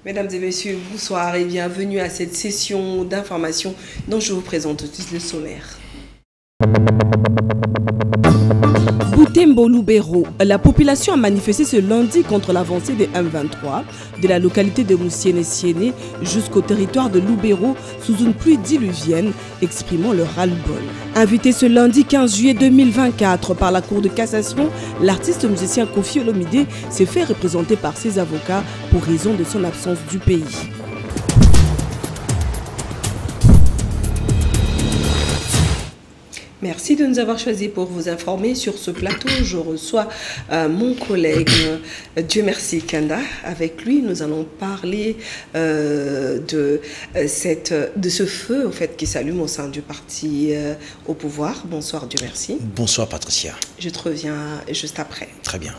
Mesdames et messieurs, bonsoir et bienvenue à cette session d'information dont je vous présente tout de suite le sommaire. Butembo Lubero, la population a manifesté ce lundi contre l'avancée des M23 de la localité de Moussiene-Siene jusqu'au territoire de Lubero sous une pluie diluvienne, exprimant leur ras-le-bol. Invité ce lundi 15 juillet 2024 par la Cour de cassation, l'artiste musicien Kofi Olomide s'est fait représenter par ses avocats pour raison de son absence du pays. Merci de nous avoir choisis pour vous informer sur ce plateau. Je reçois mon collègue Dieu merci Kanda. Avec lui, nous allons parler de ce feu en fait, qui s'allume au sein du parti au pouvoir. Bonsoir Dieu merci. Bonsoir Patricia. Je te reviens juste après. Très bien.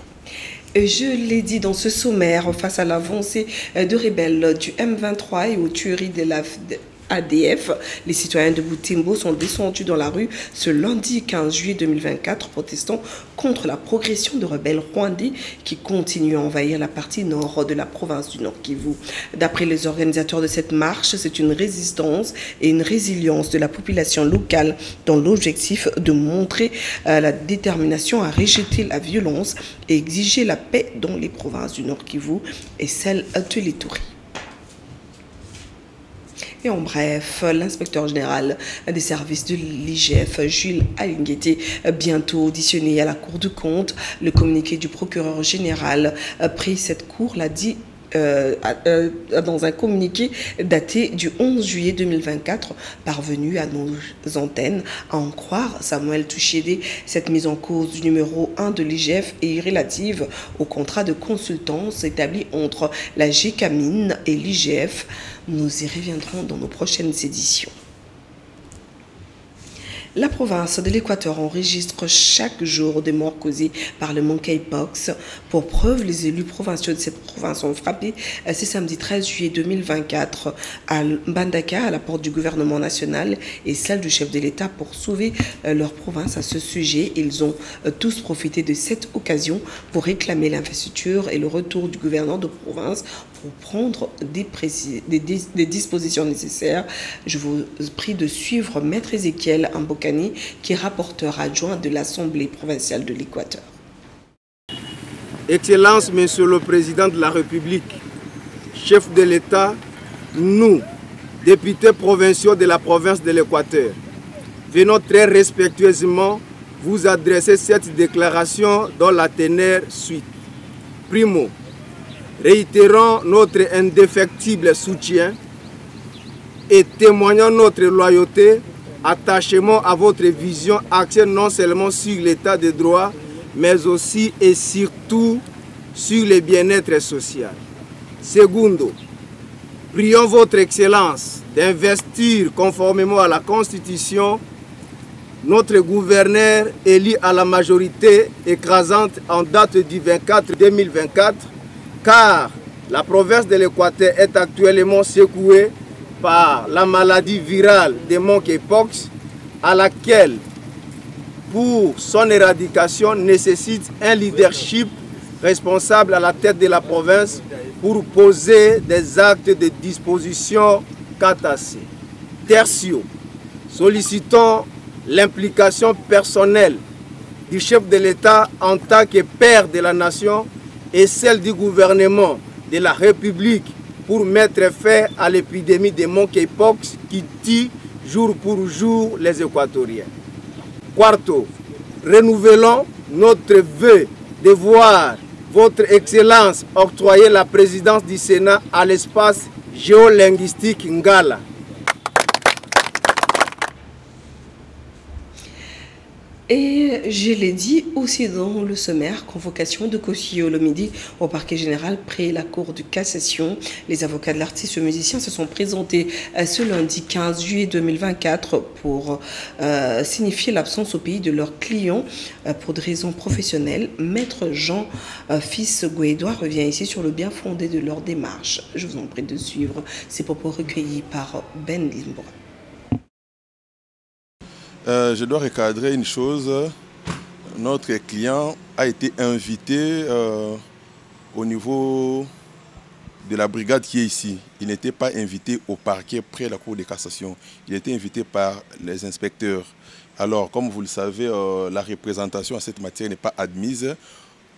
Je l'ai dit dans ce sommaire, face à l'avancée de rebelles du M23 et aux tueries de la ADF, les citoyens de Butembo sont descendus dans la rue ce lundi 15 juillet 2024 protestant contre la progression de rebelles rwandais qui continuent à envahir la partie nord de la province du Nord Kivu. D'après les organisateurs de cette marche, c'est une résistance et une résilience de la population locale dans l'objectif de montrer la détermination à rejeter la violence et exiger la paix dans les provinces du Nord Kivu et celle de l'Ituri. Et en bref, l'inspecteur général des services de l'IGF, Jules Alingueté, bientôt auditionné à la Cour de compte. Le communiqué du procureur général pris cette cour l'a dit dans un communiqué daté du 11 juillet 2024, parvenu à nos antennes. À en croire Samuel Touchédé, cette mise en cause du numéro 1 de l'IGF est relative au contrat de consultance établi entre la GECAMINE et l'IGF. Nous y reviendrons dans nos prochaines éditions. La province de l'Équateur enregistre chaque jour des morts causées par le monkeypox. Pour preuve, les élus provinciaux de cette province ont frappé ce samedi 13 juillet 2024 à Mbandaka, à la porte du gouvernement national et celle du chef de l'État pour sauver leur province. À ce sujet, ils ont tous profité de cette occasion pour réclamer l'investiture et le retour du gouverneur de province pour prendre des dispositions nécessaires. Je vous prie de suivre Maître Ézéchiel Mbokani, qui est rapporteur adjoint de l'Assemblée provinciale de l'Équateur. Excellence, Monsieur le Président de la République, chef de l'État, nous, députés provinciaux de la province de l'Équateur, venons très respectueusement vous adresser cette déclaration dont la teneur suit. Primo, réitérons notre indéfectible soutien et témoignons notre loyauté, attachement à votre vision axée non seulement sur l'état de droit, mais aussi et surtout sur le bien-être social. Secondo, prions votre Excellence d'investir conformément à la Constitution notre gouverneur élu à la majorité écrasante en date du 24-2024, car la province de l'Équateur est actuellement secouée par la maladie virale de monkeypox, à laquelle, pour son éradication, nécessite un leadership responsable à la tête de la province pour poser des actes de disposition catassés. Tertio, sollicitons l'implication personnelle du chef de l'État en tant que père de la nation et celle du gouvernement de la République pour mettre fin à l'épidémie de monkeypox qui tue jour pour jour les Équatoriens. Quarto, renouvelons notre vœu de voir votre Excellence octroyer la présidence du Sénat à l'espace géolinguistique Ngala. Et je l'ai dit aussi dans le sommaire, convocation de Koscielny Olomide au parquet général près la cour de cassation. Les avocats de l'artiste musicien se sont présentés ce lundi 15 juillet 2024 pour signifier l'absence au pays de leurs clients pour des raisons professionnelles. Maître Jean Fils Guédois revient ici sur le bien fondé de leur démarche. Je vous en prie de suivre ces propos recueillis par Ben Limboura. Je dois recadrer une chose. Notre client a été invité au niveau de la brigade qui est ici. Il n'était pas invité au parquet près de la cour de cassation. Il était invité par les inspecteurs. Alors, comme vous le savez, la représentation à cette matière n'est pas admise.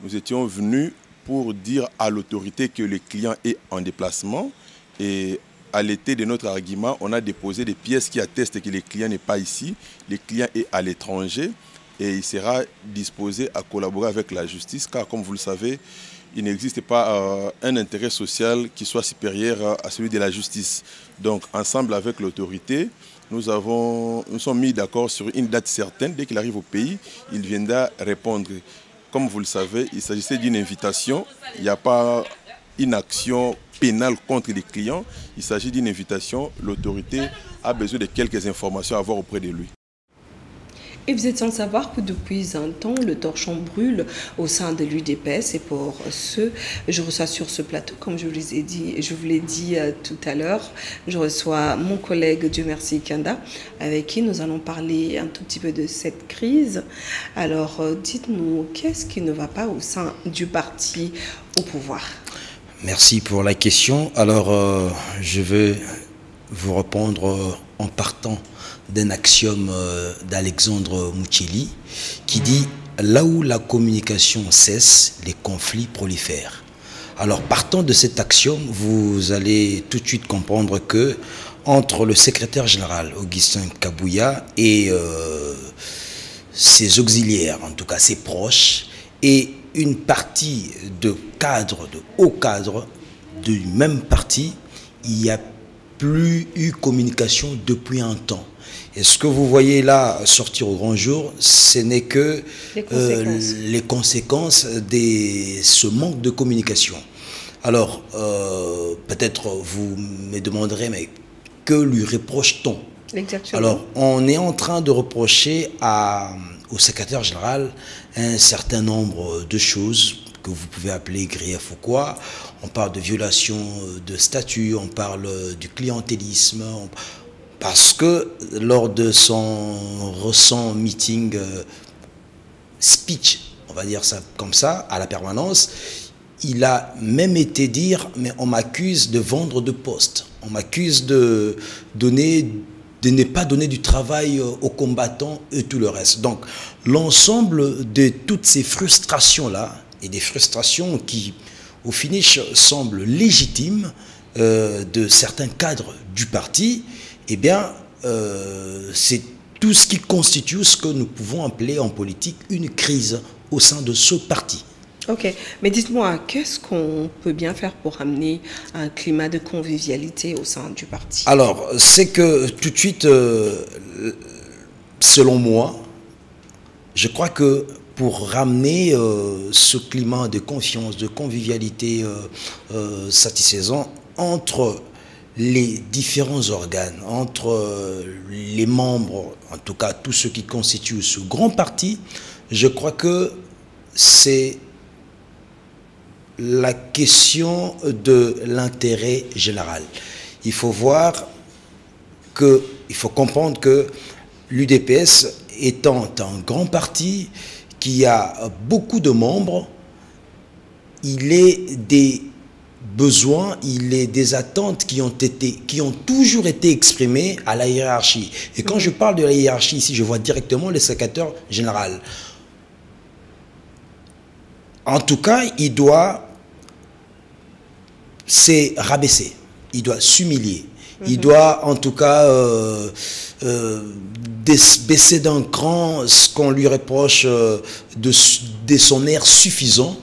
Nous étions venus pour dire à l'autorité que le client est en déplacement. Et à l'été de notre argument, on a déposé des pièces qui attestent que le client n'est pas ici. Le client est à l'étranger et il sera disposé à collaborer avec la justice car, comme vous le savez, il n'existe pas un intérêt social qui soit supérieur à celui de la justice. Donc, ensemble avec l'autorité, nous sommes mis d'accord sur une date certaine. Dès qu'il arrive au pays, il viendra répondre. Comme vous le savez, il s'agissait d'une invitation. Il n'y a pas une action pénale contre les clients. Il s'agit d'une invitation. L'autorité a besoin de quelques informations à avoir auprès de lui. Et vous êtes sans savoir que depuis un temps, le torchon brûle au sein de l'UDPS. Et pour ce, je reçois sur ce plateau, comme je vous l'ai dit tout à l'heure, je reçois mon collègue Dieu merci Kanda, avec qui nous allons parler un tout petit peu de cette crise. Alors, dites-nous, qu'est-ce qui ne va pas au sein du parti au pouvoir? Merci pour la question. Alors, je vais vous répondre en partant d'un axiome d'Alexandre Muchelli qui dit « Là où la communication cesse, les conflits prolifèrent ». Alors, partant de cet axiome, vous allez tout de suite comprendre que entre le secrétaire général Augustin Kabouya et ses auxiliaires, en tout cas ses proches, et une partie de cadres, de hauts cadres du même parti, il n'y a plus eu communication depuis un temps. Et ce que vous voyez là sortir au grand jour, ce n'est que les conséquences de ce manque de communication. Alors, peut-être vous me demanderez, mais que lui reproche-t-on? Exactement. Alors, on est en train de reprocher au secrétaire général un certain nombre de choses que vous pouvez appeler grief ou quoi. On parle de violation de statut, on parle du clientélisme, parce que lors de son récent meeting, speech, on va dire ça comme ça, à la permanence, il a même été dire, mais on m'accuse de vendre de postes, on m'accuse de ne pas donner du travail aux combattants et tout le reste. Donc, l'ensemble de toutes ces frustrations-là, et des frustrations qui, au finish, semblent légitimes de certains cadres du parti, eh bien, c'est tout ce qui constitue ce que nous pouvons appeler en politique une crise au sein de ce parti. Ok, mais dites-moi, qu'est-ce qu'on peut bien faire pour amener un climat de convivialité au sein du parti? Alors, c'est que tout de suite, selon moi, je crois que pour ramener ce climat de confiance, de convivialité satisfaisant entre les différents organes, entre les membres, en tout cas tous ceux qui constituent ce grand parti, je crois que c'est la question de l'intérêt général. Il faut voir que, il faut comprendre que l'UDPS étant un grand parti qui a beaucoup de membres, il est des besoins, il est des attentes qui ont toujours été exprimées à la hiérarchie. Et quand je parle de la hiérarchie ici, je vois directement le secrétaire général. En tout cas, il doit se rabaisser, il doit s'humilier, il doit en tout cas baisser d'un cran ce qu'on lui reproche de son air suffisant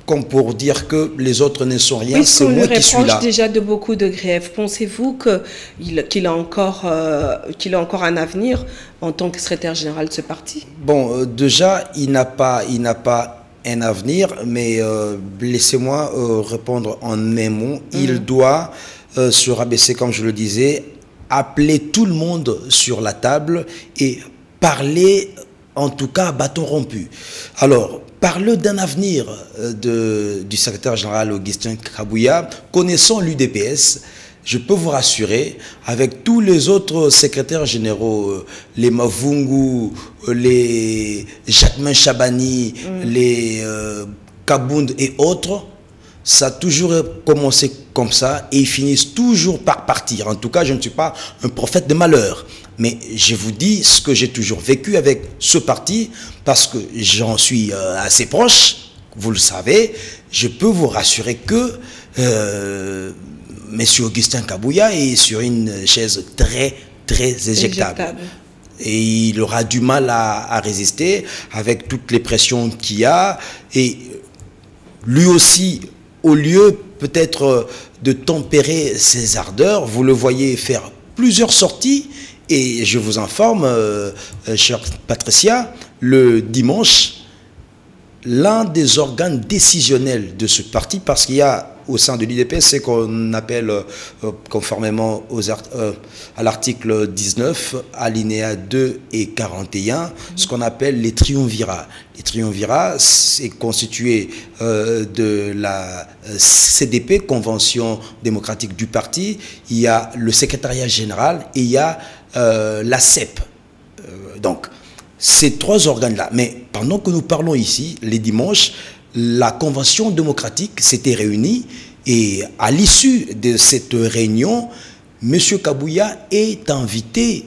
comme pour dire que les autres ne sont rien, c'est Puisqu'on lui moi qui suis là. reproche déjà de beaucoup de griefs, pensez-vous qu'il a encore un avenir en tant que secrétaire général de ce parti? Bon, déjà, il n'a pas un avenir, mais laissez-moi répondre en un mot. Il doit se rabaisser, comme je le disais, appeler tout le monde sur la table et parler, en tout cas, à bâton rompu. Alors, parle d'un avenir du secrétaire général Augustin Kabouya. Connaissant l'UDPS, je peux vous rassurer, avec tous les autres secrétaires généraux, les Mavungu, les Jacquemin Chabani, les Kabound et autres, ça a toujours commencé comme ça et ils finissent toujours par partir. En tout cas, je ne suis pas un prophète de malheur. Mais je vous dis ce que j'ai toujours vécu avec ce parti parce que j'en suis assez proche, vous le savez. Je peux vous rassurer que M. Augustin Kabouya est sur une chaise très, très éjectable. Et il aura du mal à résister avec toutes les pressions qu'il y a. Et lui aussi, au lieu peut-être de tempérer ses ardeurs, vous le voyez faire plusieurs sorties. Et je vous informe, chère Patricia, le dimanche, l'un des organes décisionnels de ce parti, parce qu'il y a au sein de l'UDPS ce qu'on appelle, conformément à l'article 19, alinéa 2 et 41, ce qu'on appelle les triumvirats. Les triumvirats, c'est constitué de la CDP, Convention démocratique du parti, il y a le secrétariat général et il y a la CEP. Donc, ces trois organes-là. Mais pendant que nous parlons ici, les dimanches, la Convention démocratique s'était réunie et à l'issue de cette réunion, M. Kabouya est invité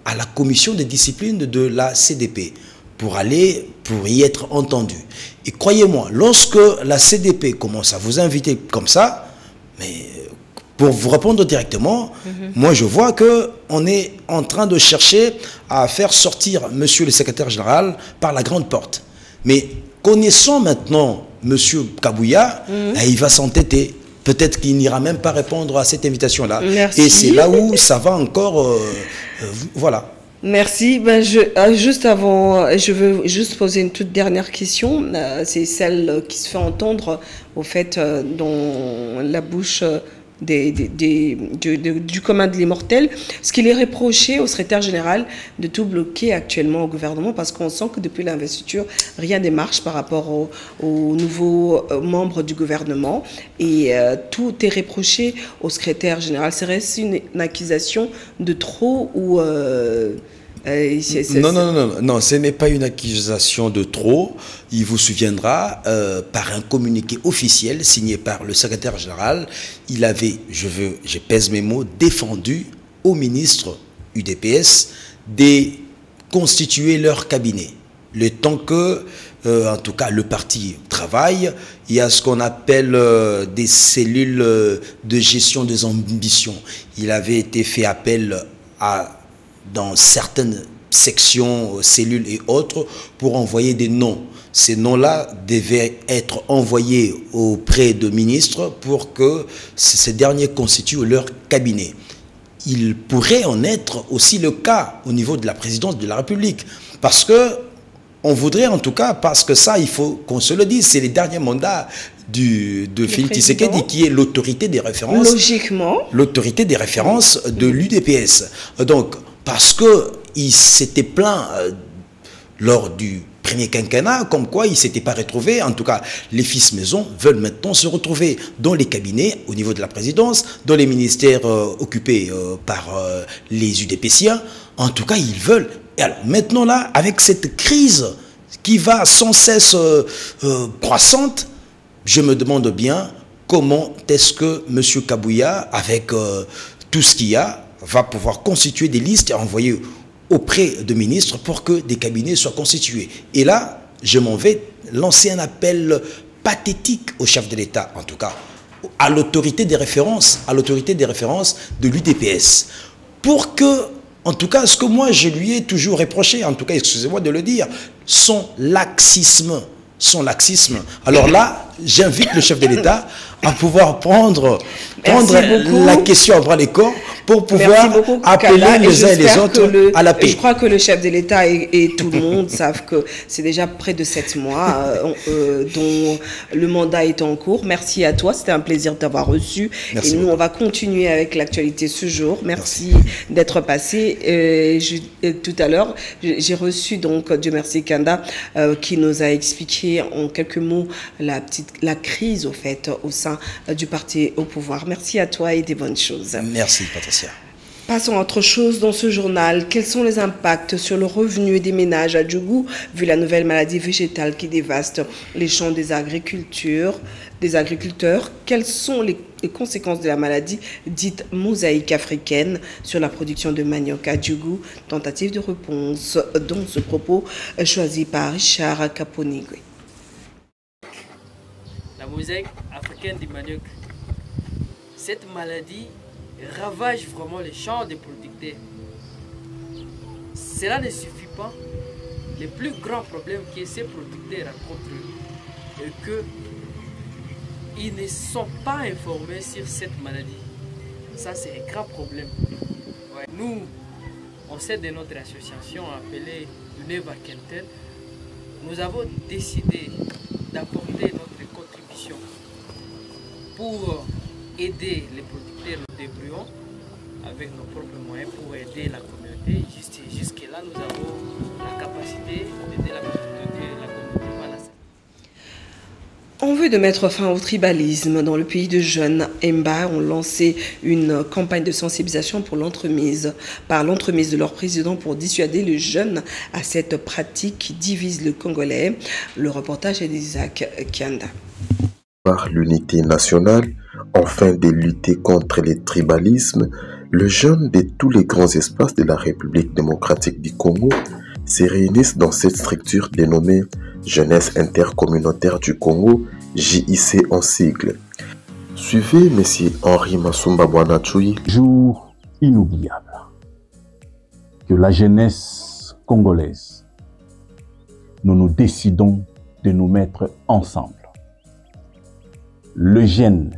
à la commission de discipline de la CDP pour y être entendu. Et croyez-moi, lorsque la CDP commence à vous inviter comme ça, mais pour vous répondre directement, moi je vois qu'on est en train de chercher à faire sortir monsieur le secrétaire général par la grande porte. Mais connaissant maintenant monsieur Kabouya, il va s'entêter. Peut-être qu'il n'ira même pas répondre à cette invitation-là. Et c'est là où ça va encore... voilà. Merci. Ben, juste avant, je veux juste poser une toute dernière question. C'est celle qui se fait entendre, au fait, dans la bouche du commun de l'immortel, ce qu'il est reproché au secrétaire général de tout bloquer actuellement au gouvernement, parce qu'on sent que depuis l'investiture, rien ne marche par rapport aux nouveaux membres du gouvernement, et tout est reproché au secrétaire général. Serait-ce une accusation de trop ou... Non, ce n'est pas une accusation de trop. Il vous souviendra, par un communiqué officiel signé par le secrétaire général, il avait, je pèse mes mots, défendu au ministre UDPS de constituer leur cabinet. Le temps que, en tout cas, le parti travaille, il y a ce qu'on appelle des cellules de gestion des ambitions. Il avait été fait appel dans certaines sections, cellules et autres, pour envoyer des noms. Ces noms-là devaient être envoyés auprès de ministres pour que ces derniers constituent leur cabinet. Il pourrait en être aussi le cas au niveau de la présidence de la République. Parce que, on voudrait en tout cas, parce que ça, il faut qu'on se le dise, c'est les derniers mandats de Félix Tshisekedi qui est l'autorité des références. Logiquement. L'autorité des références de l'UDPS. Donc, parce qu'il s'était plaint lors du premier quinquennat, comme quoi il ne s'était pas retrouvé. En tout cas, les fils maison veulent maintenant se retrouver dans les cabinets au niveau de la présidence, dans les ministères occupés par les UDPciens. En tout cas, ils veulent. Et alors, maintenant là, avec cette crise qui va sans cesse croissante, je me demande bien comment est-ce que M. Kabouya, avec tout ce qu'il y a, va pouvoir constituer des listes et envoyer auprès de ministres pour que des cabinets soient constitués. Et là, je m'en vais lancer un appel pathétique au chef de l'État, en tout cas, à l'autorité des références, de l'UDPS, pour que, en tout cas, ce que moi je lui ai toujours reproché, en tout cas, excusez-moi de le dire, son laxisme son laxisme. Alors là, j'invite le chef de l'État à pouvoir prendre la question à bras les corps pour pouvoir appeler les uns et les autres à la paix. Je crois que le chef de l'État et tout le monde savent que c'est déjà près de 7 mois dont le mandat est en cours. Merci à toi, c'était un plaisir de t'avoir reçu. Merci et nous, on va continuer avec l'actualité ce jour. Merci. D'être passé. Tout à l'heure, j'ai reçu donc, Dieu merci, Kanda, qui nous a expliqué en quelques mots la crise au fait au sein du parti au pouvoir. Merci à toi et des bonnes choses. Merci Patricia. Passons à autre chose dans ce journal. Quels sont les impacts sur le revenu des ménages à Djougou, vu la nouvelle maladie végétale qui dévaste les champs des agriculteurs? Quelles sont les conséquences de la maladie dite mosaïque africaine sur la production de manioc à Djougou? Tentative de réponse dans ce propos choisi par Richard Caponigwe. La mosaïque africaine du manioc. Cette maladie ravage vraiment les champs des producteurs. Cela ne suffit pas. Le plus grand problème que ces producteurs rencontrent est qu'ils ne sont pas informés sur cette maladie. Ça, c'est un grand problème. Ouais. Nous, au sein de notre association appelée Uneva Kentel, nous avons décidé d'apporter notre contribution pour aider les producteurs. Nous débrouillons avec nos propres moyens pour aider la communauté. Jusque-là, nous avons la capacité d'aider la communauté. Voilà. En vue de mettre fin au tribalisme dans le pays, de jeunes Mba ont lancé une campagne de sensibilisation par l'entremise de leur président pour dissuader les jeunes à cette pratique qui divise le Congolais. Le reportage est d'Isaac Kianda. Par l'unité nationale, afin de lutter contre le tribalisme, les jeunes de tous les grands espaces de la République démocratique du Congo se réunissent dans cette structure dénommée Jeunesse intercommunautaire du Congo, JIC en sigle. Suivez M. Henri Masumba Bwanatchoui. Jour inoubliable que la jeunesse congolaise, nous décidons de nous mettre ensemble. Le jeune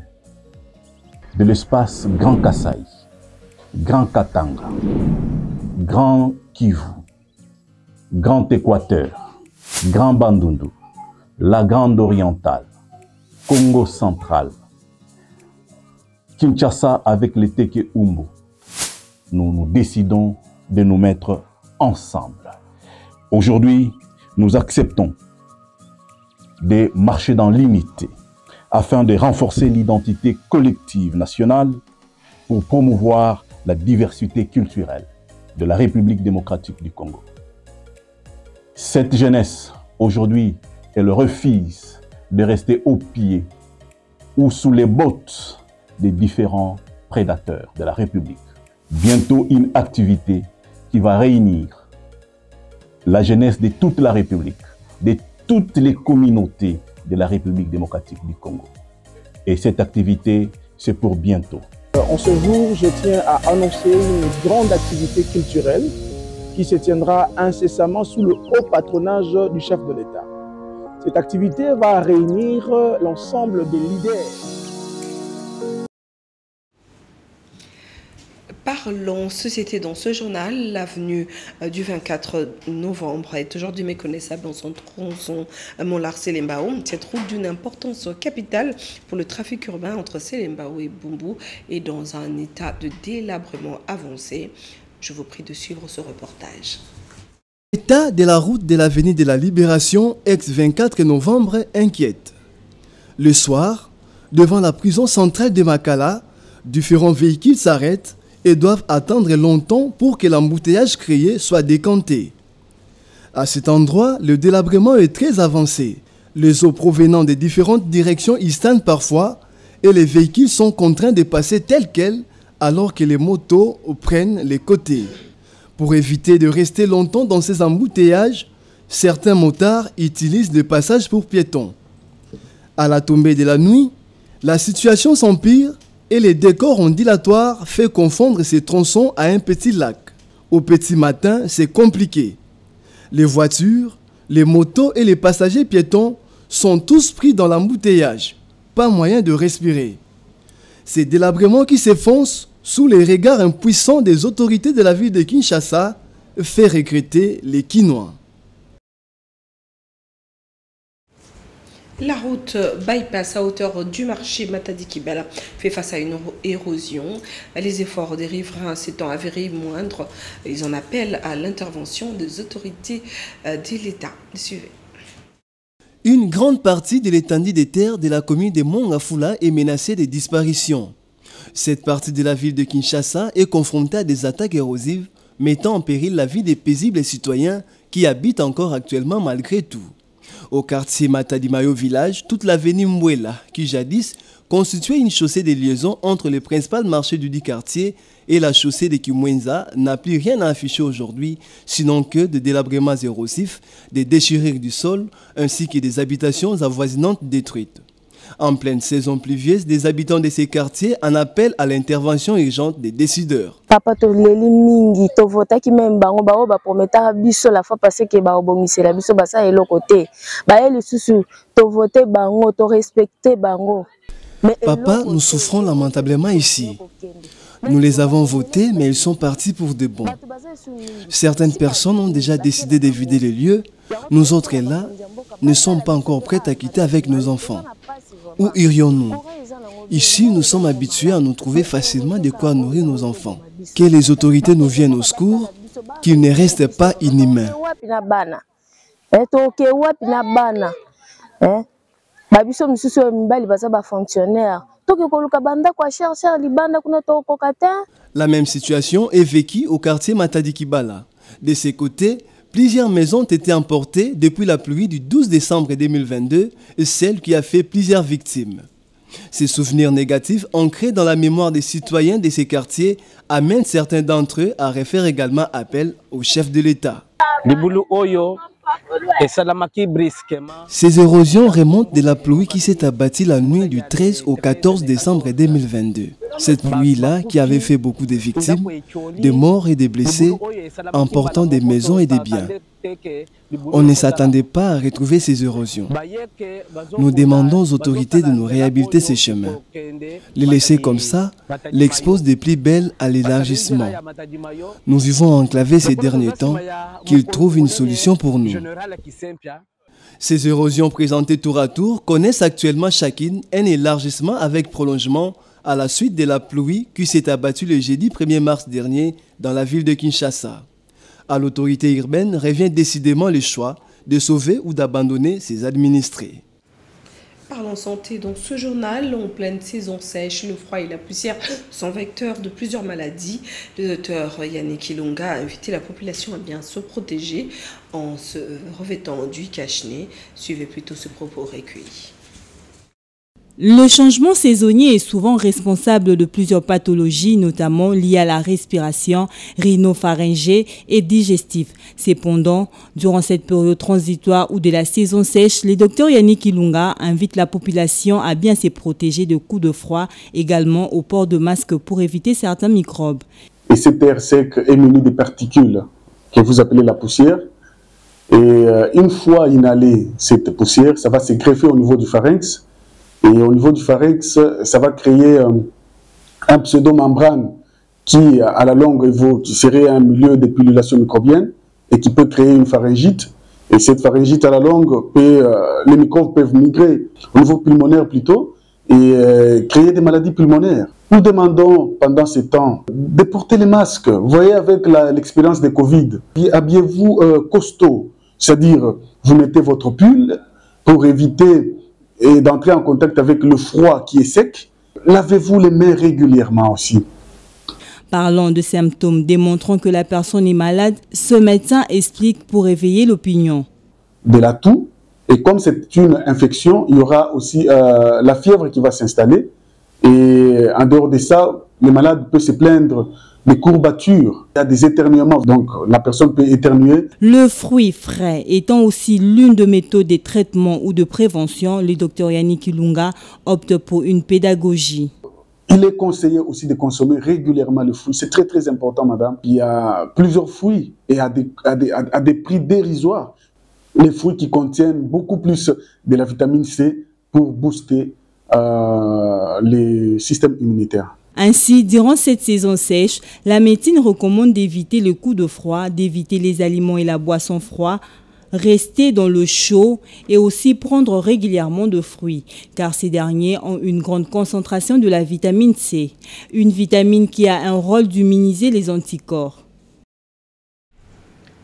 de l'espace Grand Kasaï, Grand Katanga, Grand Kivu, Grand Équateur, Grand Bandundu, la Grande Orientale, Congo Central, Kinshasa avec les Teke Umbu, nous décidons de nous mettre ensemble. Aujourd'hui, nous acceptons de marcher dans l'unité afin de renforcer l'identité collective nationale pour promouvoir la diversité culturelle de la République démocratique du Congo. Cette jeunesse, aujourd'hui, elle refuse de rester au pied ou sous les bottes des différents prédateurs de la République. Bientôt, une activité qui va réunir la jeunesse de toute la République, de toutes les communautés de la République démocratique du Congo. Et cette activité, c'est pour bientôt. En ce jour, je tiens à annoncer une grande activité culturelle qui se tiendra incessamment sous le haut patronage du chef de l'État. Cette activité va réunir l'ensemble des leaders. Parlons société dans ce journal. L'avenue du 24 novembre est aujourd'hui méconnaissable dans son tronçon Montlar-Selembao. Cette route d'une importance capitale pour le trafic urbain entre Selembao et Bumbu est dans un état de délabrement avancé. Je vous prie de suivre ce reportage. L'état de la route de l'avenue de la Libération, ex-24 novembre, inquiète. Le soir, devant la prison centrale de Makala, différents véhicules s'arrêtent et doivent attendre longtemps pour que l'embouteillage créé soit décanté. À cet endroit, le délabrement est très avancé. Les eaux provenant des différentes directions y stagnent parfois et les véhicules sont contraints de passer tels quels alors que les motos prennent les côtés. Pour éviter de rester longtemps dans ces embouteillages, certains motards utilisent le passage pour piétons. À la tombée de la nuit, la situation s'empire et les décors ondulatoires fait confondre ces tronçons à un petit lac. Au petit matin, c'est compliqué. Les voitures, les motos et les passagers piétons sont tous pris dans l'embouteillage. Pas moyen de respirer. Ces délabrements qui s'enfoncent sous les regards impuissants des autorités de la ville de Kinshasa fait regretter les Kinois. La route bypass à hauteur du marché Matadi-Kibala fait face à une érosion. Les efforts des riverains s'étant avérés moindres, ils en appellent à l'intervention des autorités de l'État. Suivez. Une grande partie de l'étendue des terres de la commune de Mongafula est menacée de disparition. Cette partie de la ville de Kinshasa est confrontée à des attaques érosives, mettant en péril la vie des paisibles citoyens qui habitent encore actuellement malgré tout. Au quartier Matadi-Mayo village, toute l'avenue Mwela, qui jadis constituait une chaussée de liaison entre les principaux marchés du dit quartier et la chaussée de Kimwenza, n'a plus rien à afficher aujourd'hui, sinon que des délabrements érosifs, des déchirures du sol, ainsi que des habitations avoisinantes détruites. En pleine saison pluvieuse, des habitants de ces quartiers en appellent à l'intervention urgente des décideurs. Papa to leli mingi to vota ki même bango ba ba promettre biso la fois passée que ba obomisi la biso ba ça et côté ba eli susu to voter bango to respecter bango. Papa, nous souffrons lamentablement ici. Nous les avons votés, mais ils sont partis pour de bon. Certaines personnes ont déjà décidé de vider les lieux. Nous autres là ne sommes pas encore prêts à quitter avec nos enfants. Où irions-nous? Ici, nous sommes habitués à nous trouver facilement de quoi nourrir nos enfants. Que les autorités nous viennent au secours, qu'ils ne restent pas inhumains. La même situation est vécue au quartier Matadi-Kibala. De ces côtés, plusieurs maisons ont été emportées depuis la pluie du 12 décembre 2022, celle qui a fait plusieurs victimes. Ces souvenirs négatifs ancrés dans la mémoire des citoyens de ces quartiers amènent certains d'entre eux à refaire également appel au chef de l'État. Ces érosions remontent de la pluie qui s'est abattue la nuit du 13 au 14 décembre 2022. Cette pluie-là qui avait fait beaucoup de victimes, des morts et des blessés, emportant des maisons et des biens. On ne s'attendait pas à retrouver ces érosions. Nous demandons aux autorités de nous réhabiliter ces chemins. Les laisser comme ça l'expose des plus belles à l'élargissement. Nous vivons enclavés ces derniers temps, qu'ils trouvent une solution pour nous. Ces érosions présentées tour à tour connaissent actuellement chacune un élargissement avec prolongement à la suite de la pluie qui s'est abattue le jeudi 1er mars dernier dans la ville de Kinshasa. À l'autorité urbaine revient décidément le choix de sauver ou d'abandonner ses administrés. Parlons santé dans ce journal. En pleine saison sèche, le froid et la poussière sont vecteurs de plusieurs maladies. Le docteur Yannick Ilunga a invité la population à bien se protéger en se revêtant du cache-nez. Suivez plutôt ce propos recueilli. Le changement saisonnier est souvent responsable de plusieurs pathologies, notamment liées à la respiration, rhinopharyngée et digestive. Cependant, durant cette période transitoire ou de la saison sèche, le docteur Yannick Ilunga invite la population à bien se protéger de coups de froid, également au port de masque pour éviter certains microbes. Et cet air sec est muni de particules que vous appelez la poussière. Et une fois inhalée cette poussière, ça va se greffer au niveau du pharynx. Et au niveau du pharynx, ça va créer un pseudo-membrane qui, à la longue, serait un milieu de pullulation microbienne et qui peut créer une pharyngite. Et cette pharyngite, à la longue, les microbes peuvent migrer au niveau pulmonaire plutôt et créer des maladies pulmonaires. Nous demandons pendant ces temps de porter les masques. Vous voyez, avec l'expérience de Covid, habillez-vous costaud, c'est-à-dire vous mettez votre pull pour éviter et d'entrer en contact avec le froid qui est sec. Lavez-vous les mains régulièrement aussi. Parlant de symptômes démontrant que la personne est malade, ce médecin explique pour éveiller l'opinion. De la toux, et comme c'est une infection, il y aura aussi la fièvre qui va s'installer. Et en dehors de ça, le malade peut se plaindre des courbatures, il y a des éternuements, donc la personne peut éternuer. Le fruit frais étant aussi l'une des méthodes de traitement ou de prévention, le docteur Yannick Ilunga opte pour une pédagogie. Il est conseillé aussi de consommer régulièrement le fruit. C'est très très important, madame. Il y a plusieurs fruits et à des prix dérisoires. les fruits qui contiennent beaucoup plus de la vitamine C pour booster les systèmes immunitaires. Ainsi, durant cette saison sèche, la médecine recommande d'éviter le coup de froid, d'éviter les aliments et la boisson froid, rester dans le chaud et aussi prendre régulièrement de fruits, car ces derniers ont une grande concentration de la vitamine C, une vitamine qui a un rôle d'immuniser les anticorps.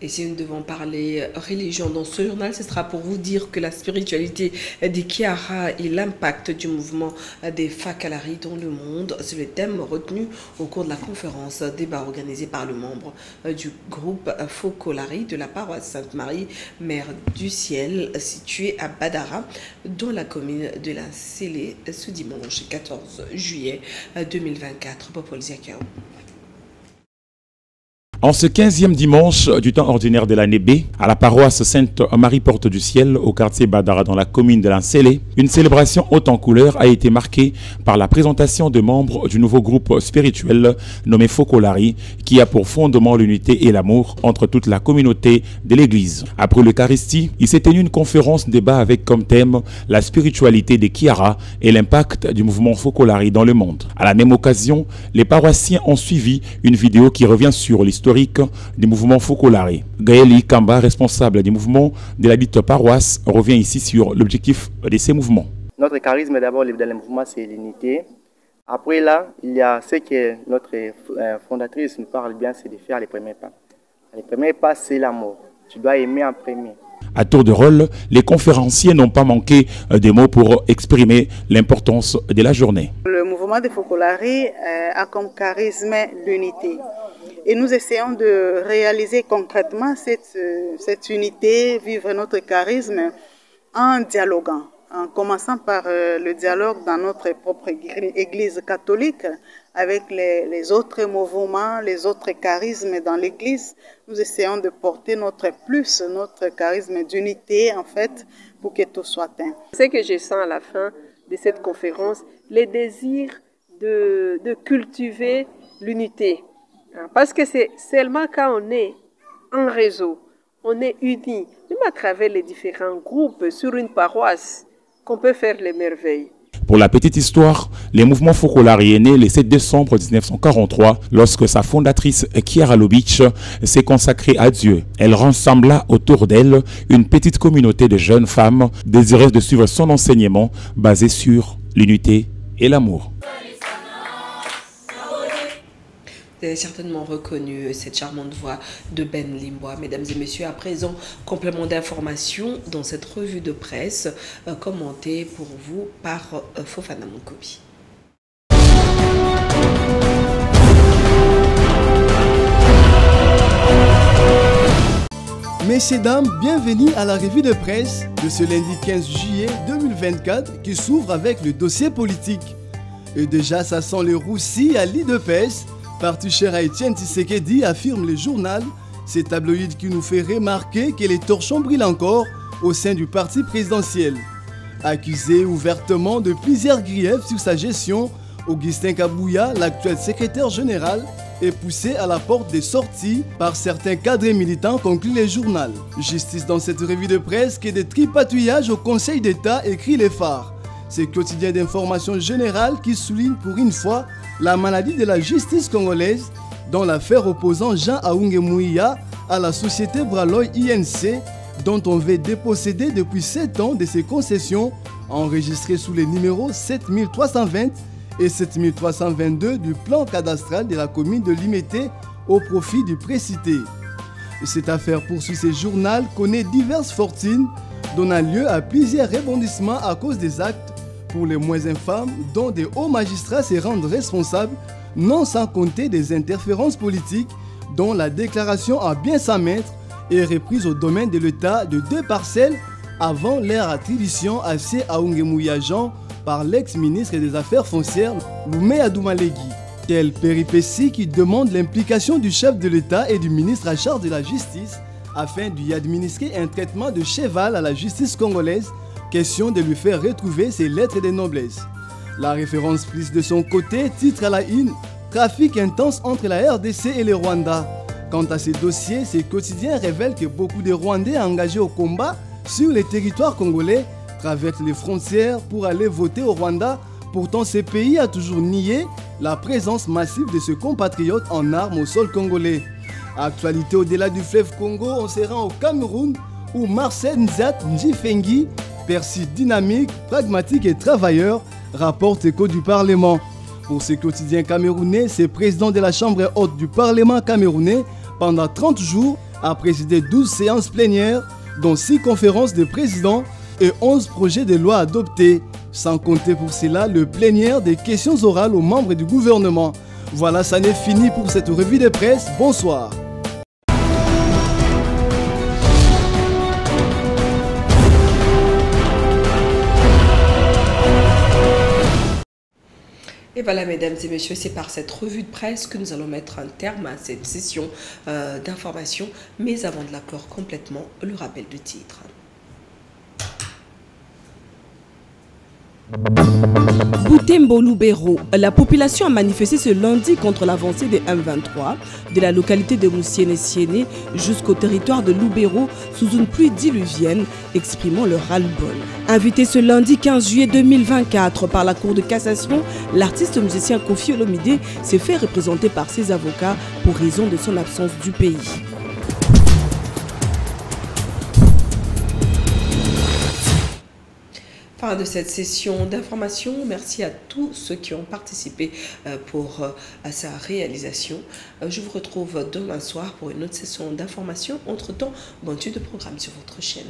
Et si nous devons parler religion dans ce journal, ce sera pour vous dire que la spiritualité des Kiara et l'impact du mouvement des Fakalari dans le monde, c'est le thème retenu au cours de la conférence débat organisée par le membre du groupe Fokolari de la paroisse Sainte-Marie, Mère du Ciel, située à Badara, dans la commune de la Sélé, ce dimanche 14 juillet 2024. Popol Ziakao. En ce 15e dimanche du temps ordinaire de l'année B, à la paroisse Sainte-Marie Porte du Ciel, au quartier Badara dans la commune de l'Ansélé, une célébration haute en couleurs a été marquée par la présentation de membres du nouveau groupe spirituel nommé Fokolari, qui a pour fondement l'unité et l'amour entre toute la communauté de l'Église. Après l'Eucharistie, il s'est tenu une conférence débat avec comme thème la spiritualité des Kiara et l'impact du mouvement Fokolari dans le monde. À la même occasion, les paroissiens ont suivi une vidéo qui revient sur l'histoire du mouvement Fokolari. Gaël Kamba, responsable du mouvement de la dite paroisse, revient ici sur l'objectif de ces mouvements. Notre charisme d'abord dans le mouvement, c'est l'unité. Après là, il y a ce que notre fondatrice nous parle bien, c'est de faire les premiers pas. Les premiers pas, c'est l'amour. Tu dois aimer en premier. À tour de rôle, les conférenciers n'ont pas manqué des mots pour exprimer l'importance de la journée. Le mouvement de Fokolari a comme charisme l'unité. Et nous essayons de réaliser concrètement cette unité, vivre notre charisme en dialoguant, en commençant par le dialogue dans notre propre église catholique avec les autres mouvements, les autres charismes dans l'église. Nous essayons de porter notre charisme d'unité en fait pour que tout soit atteint. Ce que je sens à la fin de cette conférence, le désir de cultiver l'unité. Parce que c'est seulement quand on est en réseau, on est unis, même à travers les différents groupes sur une paroisse, qu'on peut faire les merveilles. Pour la petite histoire, le mouvement Fokolari est né le 7 décembre 1943 lorsque sa fondatrice Kiara Lubitsch s'est consacrée à Dieu. Elle rassembla autour d'elle une petite communauté de jeunes femmes désireuses de suivre son enseignement basé sur l'unité et l'amour. Vous avez certainement reconnu cette charmante voix de Ben Limboa. Mesdames et messieurs, à présent, complément d'information dans cette revue de presse commentée pour vous par Fofana Monkobi. Messieurs, dames, bienvenue à la revue de presse de ce lundi 15 juillet 2024 qui s'ouvre avec le dossier politique. Et déjà, ça sent le roussi à l'IDPS. Parti cher à Etienne Tshisekedi, affirme le journal, ces tabloïds qui nous fait remarquer que les torchons brillent encore au sein du parti présidentiel. Accusé ouvertement de plusieurs griefs sur sa gestion, Augustin Kabouya, l'actuel secrétaire général, est poussé à la porte des sorties par certains cadres militants, conclut le journal. Justice dans cette revue de presse que des tripatouillages au Conseil d'État, écrit les phares. C'est quotidien d'information générale qui souligne pour une fois la maladie de la justice congolaise dans l'affaire opposant Jean Aoungé Mouya à la société Braloy INC dont on veut déposséder depuis 7 ans de ses concessions enregistrées sous les numéros 7320 et 7322 du plan cadastral de la commune de Limete au profit du précité. Cette affaire, poursuit ce journal, connaît diverses fortunes donnant lieu à plusieurs rebondissements à cause des actes pour les moins infâmes dont des hauts magistrats se rendent responsables, non sans compter des interférences politiques dont la déclaration à bien s'en mettre est reprise au domaine de l'État de 2 parcelles avant leur attribution à C. Aoungé Mouya Jean par l'ex-ministre des Affaires foncières Loumé Adoumalégui. Quelle péripétie qui demande l'implication du chef de l'État et du ministre à charge de la justice afin d'y administrer un traitement de cheval à la justice congolaise. Question de lui faire retrouver ses lettres de noblesse. La référence prise de son côté titre à la une « Trafic intense entre la RDC et le Rwanda ». Quant à ces dossiers, ces quotidiens révèlent que beaucoup de Rwandais engagés au combat sur les territoires congolais traversent les frontières pour aller voter au Rwanda. Pourtant, ce pays a toujours nié la présence massive de ses compatriotes en armes au sol congolais. Actualité au-delà du fleuve Congo, on se rend au Cameroun où Marcel Nzat Njifengi, persiste dynamique, pragmatique et travailleur, rapporte écho du Parlement. Pour ce quotidien camerounais, ce président de la Chambre haute du Parlement camerounais, pendant 30 jours, a présidé 12 séances plénières, dont 6 conférences de présidents et 11 projets de loi adoptés. Sans compter pour cela le plénière des questions orales aux membres du gouvernement. Voilà, ça n'est fini pour cette revue de presse. Bonsoir. Et voilà, mesdames et messieurs, c'est par cette revue de presse que nous allons mettre un terme à cette session d'information. Mais avant de la clore complètement, le rappel de titre. Butembo Lubero, la population a manifesté ce lundi contre l'avancée des M23 de la localité de Moussiéné-Siéné jusqu'au territoire de Lubero sous une pluie diluvienne, exprimant leur ras-le-bol. Invité ce lundi 15 juillet 2024 par la Cour de cassation, l'artiste musicien Kofi Olomide s'est fait représenter par ses avocats pour raison de son absence du pays. Fin de cette session d'information. Merci à tous ceux qui ont participé à sa réalisation. Je vous retrouve demain soir pour une autre session d'information. Entre-temps, bonne suite de programme sur votre chaîne.